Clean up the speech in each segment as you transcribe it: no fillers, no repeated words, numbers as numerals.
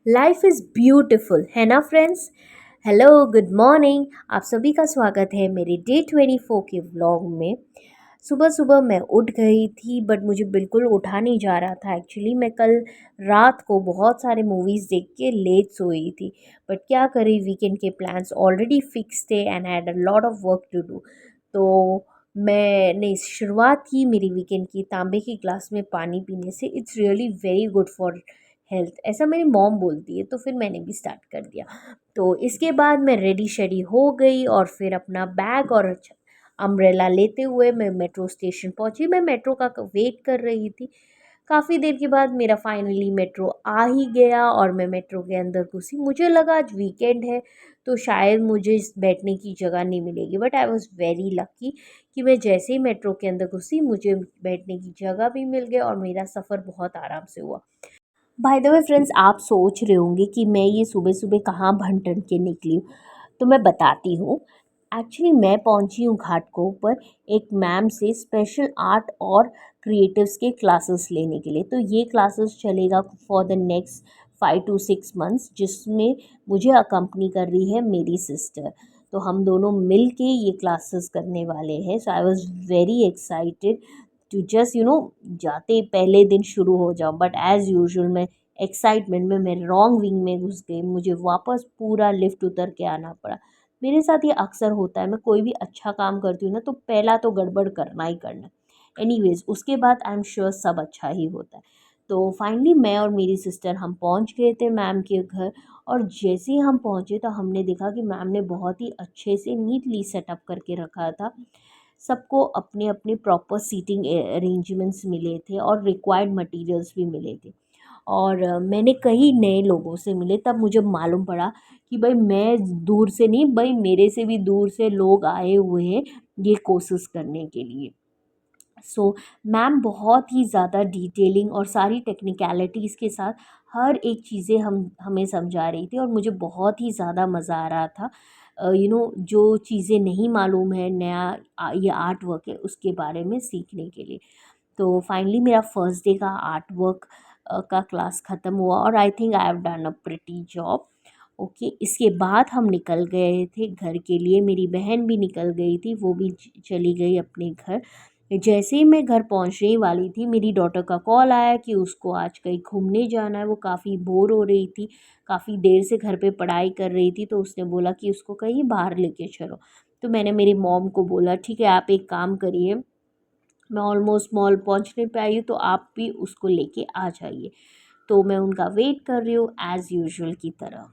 Life is beautiful है ना friends. Hello good morning, आप सभी का स्वागत है मेरे डे 24 के व्लॉग में। सुबह सुबह मैं उठ गई थी बट मुझे बिल्कुल उठा नहीं जा रहा था। एक्चुअली मैं कल रात को बहुत सारे मूवीज़ देख के लेट सोई थी, बट क्या करें, वीकेंड के प्लान्स ऑलरेडी फिक्स थे and I had a lot of work to do. तो मैंने शुरुआत की मेरी वीकेंड की तांबे की ग्लास में पानी पीने से। It's really very good for health, ऐसा मेरी मॉम बोलती है, तो फिर मैंने भी स्टार्ट कर दिया। तो इसके बाद मैं रेडी शेडी हो गई और फिर अपना बैग और अम्ब्रेला लेते हुए मैं मेट्रो स्टेशन पहुंची। मैं मेट्रो का वेट कर रही थी। काफ़ी देर के बाद मेरा फाइनली मेट्रो आ ही गया और मैं मेट्रो के अंदर घुसी। मुझे लगा आज वीकेंड है तो शायद मुझे बैठने की जगह नहीं मिलेगी, but I was very lucky कि मैं जैसे ही मेट्रो के अंदर घुसी मुझे बैठने की जगह भी मिल गई और मेरा सफ़र बहुत आराम से हुआ। बाय द वे फ्रेंड्स, आप सोच रहे होंगे कि मैं ये सुबह सुबह कहाँ भन-टन के निकली हूँ, तो मैं बताती हूँ। एक्चुअली मैं पहुँची हूँ घाटकोपर पर एक मैम से स्पेशल आर्ट और क्रिएटिव्स के क्लासेस लेने के लिए। तो ये क्लासेस चलेगा for the next 5 to 6 months, जिसमें मुझे अकम्पनी कर रही है मेरी सिस्टर। तो हम दोनों मिल के ये क्लासेस करने वाले हैं। So I was very excited to just जाते ही पहले दिन शुरू हो जाओ, बट एज़ यूजुअल मैं एक्साइटमेंट में मैं रॉन्ग विंग में घुस गई। मुझे वापस पूरा लिफ्ट उतर के आना पड़ा। मेरे साथ ये अक्सर होता है, मैं कोई भी अच्छा काम करती हूँ ना तो पहला तो गड़बड़ करना ही करना। एनीवेज उसके बाद आई एम श्योर सब अच्छा ही होता है। तो फाइनली मैं और मेरी सिस्टर हम पहुँच गए थे मैम के घर। और जैसे ही हम पहुँचे तो हमने देखा कि मैम ने बहुत ही अच्छे से नीटली सेटअप करके रखा था। सबको अपने अपने प्रॉपर सीटिंग अरेंजमेंट्स मिले थे और रिक्वायर्ड मटेरियल्स भी मिले थे। और मैंने कई नए लोगों से मिले, तब मुझे मालूम पड़ा कि भाई मैं दूर से नहीं, भाई मेरे से भी दूर से लोग आए हुए हैं ये कोर्सेज़ करने के लिए। सो मैम बहुत ही ज़्यादा डिटेलिंग और सारी टेक्निकलिटीज़ के साथ हर एक चीज़ें हम हमें समझा रही थी और मुझे बहुत ही ज़्यादा मज़ा आ रहा था। जो चीज़ें नहीं मालूम है नया, ये आर्ट वर्क है उसके बारे में सीखने के लिए। तो फाइनली मेरा फर्स्ट डे का आर्ट वर्क का क्लास ख़त्म हुआ और I think I have done a pretty job. Okay, इसके बाद हम निकल गए थे घर के लिए। मेरी बहन भी निकल गई थी, वो भी चली गई अपने घर। जैसे ही मैं घर पहुंचने वाली थी मेरी डॉटर का कॉल आया कि उसको आज कहीं घूमने जाना है। वो काफ़ी बोर हो रही थी, काफ़ी देर से घर पे पढ़ाई कर रही थी, तो उसने बोला कि उसको कहीं बाहर लेके चलो। तो मैंने मेरी मॉम को बोला ठीक है, आप एक काम करिए, मैं ऑलमोस्ट मॉल पहुंचने पे आई हूँ तो आप भी उसको लेके आ जाइए। तो मैं उनका वेट कर रही हूँ एज़ यूजुअल की तरह।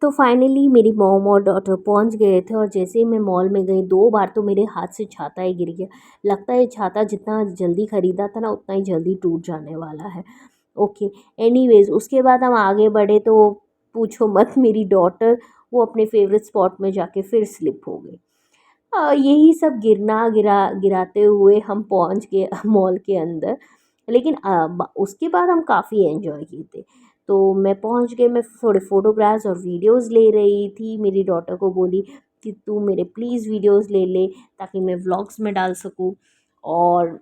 तो फाइनली मेरी मॉम और डॉटर पहुंच गए थे और जैसे ही मैं मॉल में गई 2 बार तो मेरे हाथ से छाता ही गिर गया। लगता है छाता जितना जल्दी ख़रीदा था ना उतना ही जल्दी टूट जाने वाला है। ओके, एनीवेज़ उसके बाद हम आगे बढ़े तो पूछो मत, मेरी डॉटर वो अपने फेवरेट स्पॉट में जाके फिर स्लिप हो गई। यही सब गिराते हुए हम पहुंच गए मॉल के अंदर। लेकिन उसके बाद हम काफ़ी एंजॉय किए थे। तो मैं पहुंच गई, मैं थोड़े फ़ोटोग्राफ्स और वीडियोस ले रही थी। मेरी डॉटर को बोली कि तू मेरे प्लीज़ वीडियोस ले ले ताकि मैं व्लॉग्स में डाल सकूं। और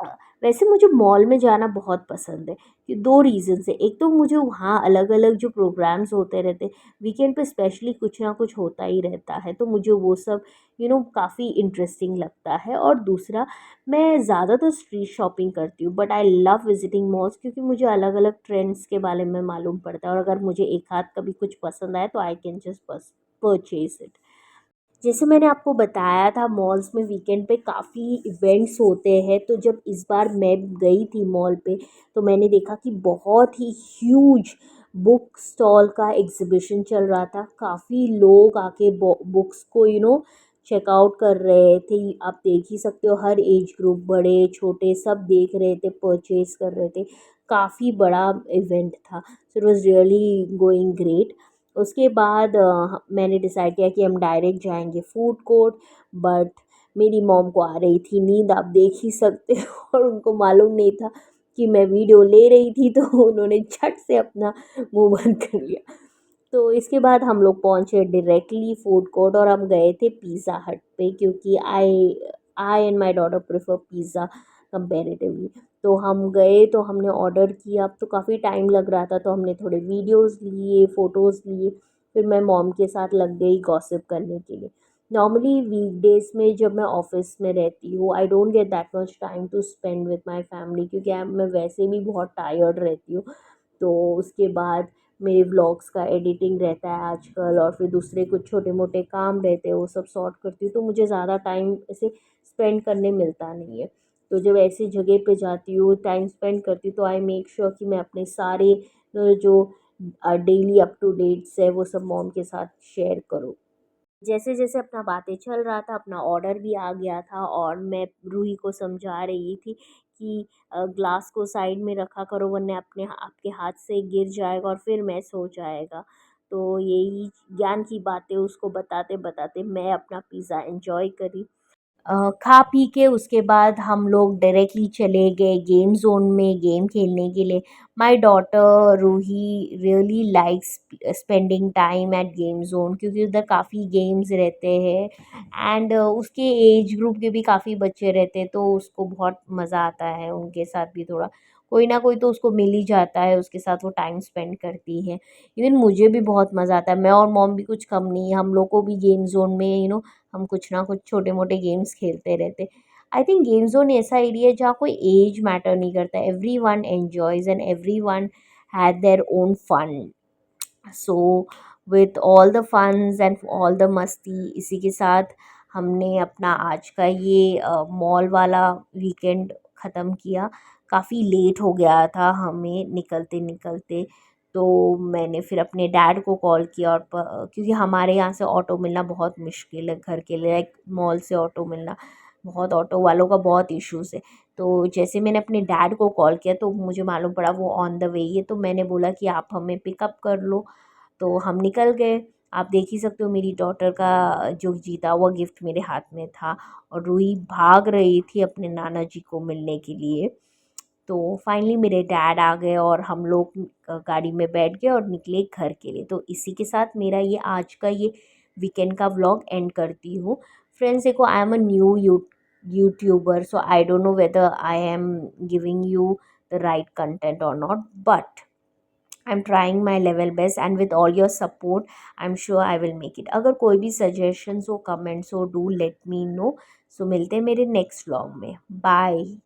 अ, वैसे मुझे मॉल में जाना बहुत पसंद है, कि 2 रीज़न से। एक तो मुझे वहाँ अलग-अलग जो प्रोग्राम्स होते रहते हैं, वीकेंड पे स्पेशली कुछ ना कुछ होता ही रहता है, तो मुझे वो सब काफ़ी इंटरेस्टिंग लगता है। और दूसरा, मैं ज़्यादातर स्ट्रीट शॉपिंग करती हूँ, but I love visiting malls क्योंकि मुझे अलग-अलग ट्रेंड्स के बारे में मालूम पड़ता है और अगर मुझे एक आध कभी कुछ पसंद आए तो I can just purchase it. जैसे मैंने आपको बताया था मॉल्स में वीकेंड पे काफ़ी इवेंट्स होते हैं, तो जब इस बार मैं गई थी मॉल पे तो मैंने देखा कि बहुत ही ह्यूज बुक स्टॉल का एग्ज़िबिशन चल रहा था। काफ़ी लोग आके बुक्स को चेकआउट कर रहे थे। आप देख ही सकते हो, हर एज ग्रुप बड़े छोटे सब देख रहे थे, परचेज़ कर रहे थे। काफ़ी बड़ा इवेंट था, so it was really going great. उसके बाद मैंने डिसाइड किया कि हम डायरेक्ट जाएंगे फूड कोर्ट, बट मेरी मॉम को आ रही थी नींद, आप देख ही सकते हो और उनको मालूम नहीं था कि मैं वीडियो ले रही थी, तो उन्होंने झट से अपना मुंह बंद कर लिया। तो इसके बाद हम लोग पहुंचे डायरेक्टली फूड कोर्ट और हम गए थे पिज़्ज़ा हट पे, क्योंकि I I and my daughter prefer pizza comparatively. तो हम गए तो हमने ऑर्डर किया। अब तो काफ़ी टाइम लग रहा था तो हमने थोड़े वीडियोस लिए, फ़ोटोज़ लिए, फिर मैं मॉम के साथ लग गई गॉसिप करने के लिए। नॉर्मली वीकडेज़ में जब मैं ऑफ़िस में रहती हूँ, I don't get that much time to spend with my family, क्योंकि मैं वैसे भी बहुत टायर्ड रहती हूँ। तो उसके बाद मेरे व्लॉग्स का एडिटिंग रहता है आजकल, और फिर दूसरे कुछ छोटे-मोटे काम रहते हैं, वो सब सॉर्ट करती हूँ, तो मुझे ज़्यादा टाइम ऐसे स्पेंड करने मिलता नहीं है। तो जब ऐसी जगह पे जाती हूँ, टाइम स्पेंड करती हूँ, तो आई मेक श्योर कि मैं अपने सारे जो डेली अप टू डेट्स है वो सब मॉम के साथ शेयर करूँ। जैसे-जैसे अपना बातें चल रहा था, अपना ऑर्डर भी आ गया था और मैं रूही को समझा रही थी कि ग्लास को साइड में रखा करो, वरना आपके हाथ से गिर जाएगा और फिर मेस हो जाएगा। तो यही ज्ञान की बातें उसको बताते-बताते मैं अपना पिज़्ज़ा एन्जॉय करी। खा पी के उसके बाद हम लोग डायरेक्टली चले गए गेम ज़ोन में गेम खेलने के लिए। My daughter Roohi really likes spending time at game zone, क्योंकि उधर काफ़ी गेम्स रहते हैं एंड उसके एज ग्रुप के भी काफ़ी बच्चे रहते हैं, तो उसको बहुत मज़ा आता है उनके साथ भी थोड़ा। कोई ना कोई तो उसको मिल ही जाता है, उसके साथ वो टाइम स्पेंड करती है। इवन मुझे भी बहुत मज़ा आता है, मैं और मॉम भी कुछ कम नहीं है, हम लोग को भी गेम ज़ोन में हम कुछ ना कुछ छोटे-मोटे गेम्स खेलते रहते। आई थिंक गेम ज़ोन ऐसा एरिया है जहाँ कोई एज मैटर नहीं करता, everyone enjoys and everyone had their own fun. So with all the funs and all the मस्ती, इसी के साथ हमने अपना आज का ये मॉल वाला वीकेंड ख़त्म किया। काफ़ी लेट हो गया था हमें निकलते-निकलते, तो मैंने फिर अपने डैड को कॉल किया और क्योंकि हमारे यहाँ से ऑटो मिलना बहुत मुश्किल है घर के लिए, लाइक मॉल से ऑटो मिलना बहुत, ऑटो वालों का बहुत इश्यूज़ है। तो जैसे मैंने अपने डैड को कॉल किया तो मुझे मालूम पड़ा वो ऑन द वे ही है, तो मैंने बोला कि आप हमें पिकअप कर लो। तो हम निकल गए। आप देख ही सकते हो मेरी डॉटर का जो जीता हुआ गिफ्ट मेरे हाथ में था, और रूही भाग रही थी अपने नाना जी को मिलने के लिए। तो फाइनली मेरे डैड आ गए और हम लोग गाड़ी में बैठ गए और निकले घर के लिए। तो इसी के साथ मेरा ये आज का ये वीकेंड का व्लॉग एंड करती हूँ। फ्रेंड्स देखो, I am a new youtuber, so I don't know whether I am giving you the right content और not, but I'm trying my level best and with all your support, I'm sure I will make it. अगर कोई भी suggestions हो, comments हो, do let me know. So मिलते हैं मेरे next vlog में. Bye.